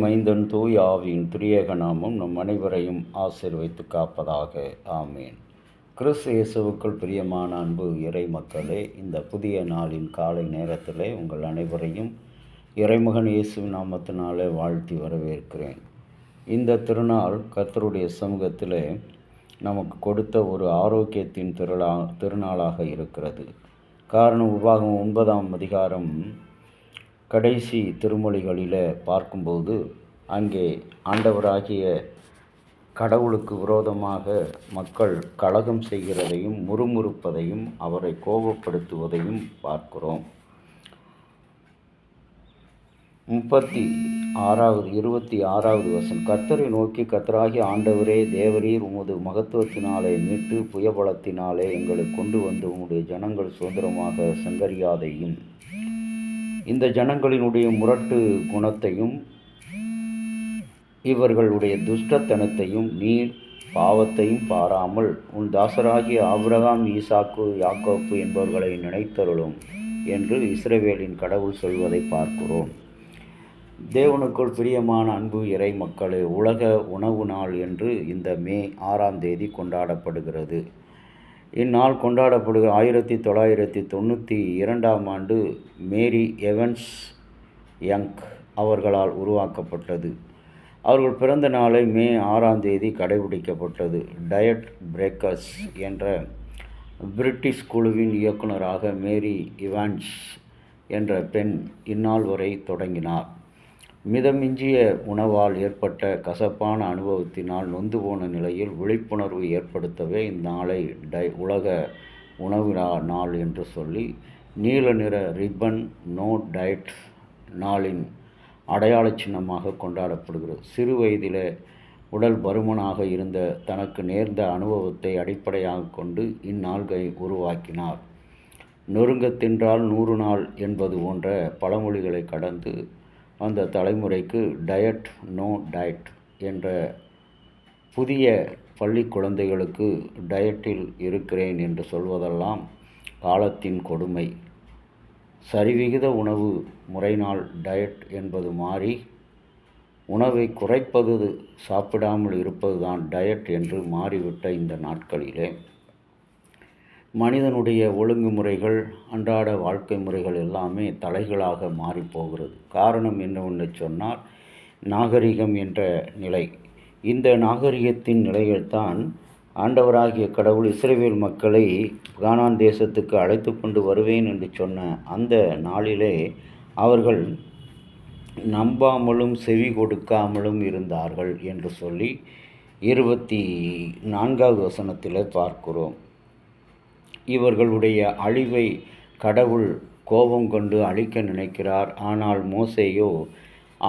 மைந்தன் தூய் ஆவியின் திரியேக நாமம் நம் அனைவரையும் ஆசீர்வைத்து காப்பதாக. ஆமேன். கிறிஸ்து இயேசுவுக்குள் பிரியமான அன்பு இறை மக்களே, இந்த புதிய நாளின் காலை நேரத்திலே உங்கள் அனைவரையும் இறைமகன் இயேசு நாமத்தினாலே வாழ்த்தி வரவேற்கிறேன். இந்த திருநாள் கர்த்தருடைய சமூகத்திலே நமக்கு கொடுத்த ஒரு ஆரோக்கியத்தின் திருநாளாக இருக்கிறது. காரணம், உபாகமம் 9ஆம் அதிகாரம் கடைசி திருமொழிகளில் பார்க்கும்போது அங்கே ஆண்டவராகிய கடவுளுக்கு விரோதமாக மக்கள் கலகம் செய்கிறதையும் முறுமுறுப்பதையும் அவரை கோபப்படுத்துவதையும் பார்க்கிறோம். 26வது வசனம், கர்த்தரை நோக்கி, கர்த்தராகிய ஆண்டவரே தேவரீர் உமது மகத்துவத்தினாலே மீட்டு புயபலத்தினாலே எங்களை கொண்டு வந்து உம்முடைய ஜனங்கள் சுதந்திரமாக சங்கரியாதையும் இந்த ஜனங்களினுடைய முரட்டு குணத்தையும் இவர்களுடைய துஷ்டத்தனத்தையும் நீர் பாவத்தையும் பாராமல் உன் தாசராகிய ஆபிரகாம், ஈசாக்கு, யாக்கோப்பு என்பவர்களை நினைத்தருளும் என்று இஸ்ரவேலின் கடவுள் சொல்வதை பார்க்கிறோம். தேவனுக்குள் பிரியமான அன்பு இறை மக்களே, உலக உணவு நாள் என்று இந்த மே 6ஆம் தேதி கொண்டாடப்படுகிறது. இந்நாள் 1992ஆம் ஆண்டு மேரி எவன்ஸ் யங் அவர்களால் உருவாக்கப்பட்டது. அவர்கள் பிறந்த நாளை மே 6ஆம் தேதி கடைபிடிக்கப்பட்டது. டயட் பிரேக்கர்ஸ் என்ற பிரிட்டிஷ் குழுவின் இயக்குநராக மேரி எவன்ஸ் என்ற பெண் இந்நாள் வரை தொடங்கினார். மிதமிஞ்சிய உணவால் ஏற்பட்ட கசப்பான அனுபவத்தினால் நொந்து போன நிலையில் விழிப்புணர்வு ஏற்படுத்தவே இந்நாளை உலக உணவு நாள் என்று சொல்லி நீல நிற ரிப்பன் நோ டயட் நாளின் அடையாள சின்னமாக கொண்டாடப்படுகிறது. சிறு வயதில் உடல் பருமனாக இருந்த தனக்கு நேர்ந்த அனுபவத்தை அடிப்படையாக கொண்டு இந்நாள்களை உருவாக்கினார். நொறுங்க தின்றால் 100 நாள் என்பது போன்ற பழமொழிகளை கடந்து அந்த தலைமுறைக்கு டயட் நோ டயட் என்ற புதிய பள்ளி குழந்தைகளுக்கு டயட்டில் இருக்கிறேன் என்று சொல்வதெல்லாம் காலத்தின் கொடுமை. சரிவிகித உணவு முறையினால் டயட் என்பது மாறி உணவை குறைப்பது, சாப்பிடாமல் இருப்பது தான் டயட் என்று மாறிவிட்ட இந்த நாட்களிலே மனிதனுடைய ஒழுங்குமுறைகள், அன்றாட வாழ்க்கை முறைகள் எல்லாமே தலைகளாக மாறிப்போகிறது. காரணம் என்னவென்று சொன்னால் நாகரிகம் என்ற நிலை. இந்த நாகரிகத்தின் நிலையில்தான் ஆண்டவராகிய கடவுள் இஸ்ரவேல் மக்களை கானான் தேசத்துக்கு அழைத்து கொண்டு வருவேன் என்று சொன்ன அந்த நாளிலே அவர்கள் நம்பாமலும் செவி கொடுக்காமலும் இருந்தார்கள் என்று சொல்லி 24வது வசனத்தில் பார்க்கிறோம். இவர்களுடைய அழிவை கடவுள் கோபம் கொண்டு அழிக்க நினைக்கிறார். ஆனால் மோசேயோ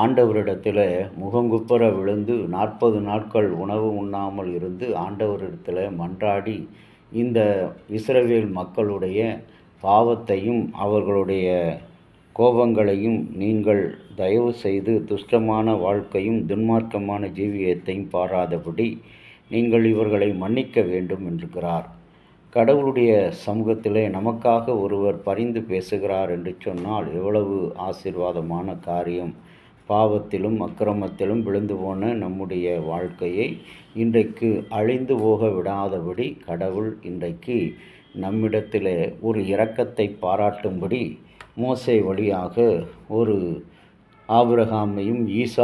ஆண்டவரிடத்தில் முகங்குப்புற விழுந்து 40 நாட்கள் உணவு உண்ணாமல் இருந்து ஆண்டவரிடத்தில் மன்றாடி இந்த இஸ்ரவேல் மக்களுடைய பாவத்தையும் அவர்களுடைய கோபங்களையும் நீங்கள் தயவு செய்து துஷ்டமான வாழ்க்கையும் துன்மார்க்கமான ஜீவியத்தையும் பாராதபடி நீங்கள் இவர்களை மன்னிக்க வேண்டும் என்கிறார். கடவுளுடைய சமூகத்திலே நமக்காக ஒருவர் பரிந்து பேசுகிறார் என்று சொன்னால் எவ்வளவு ஆசீர்வாதமான காரியம். பாவத்திலும் அக்கிரமத்திலும் விழுந்து போன நம்முடைய வாழ்க்கையை இன்றைக்கு அழிந்து போக விடாதபடி கடவுள் இன்றைக்கு நம்மிடத்தில் ஒரு இரக்கத்தை பாராட்டும்படி மோசே வழியாக ஒரு ஆபிரகாமையும் ஈசா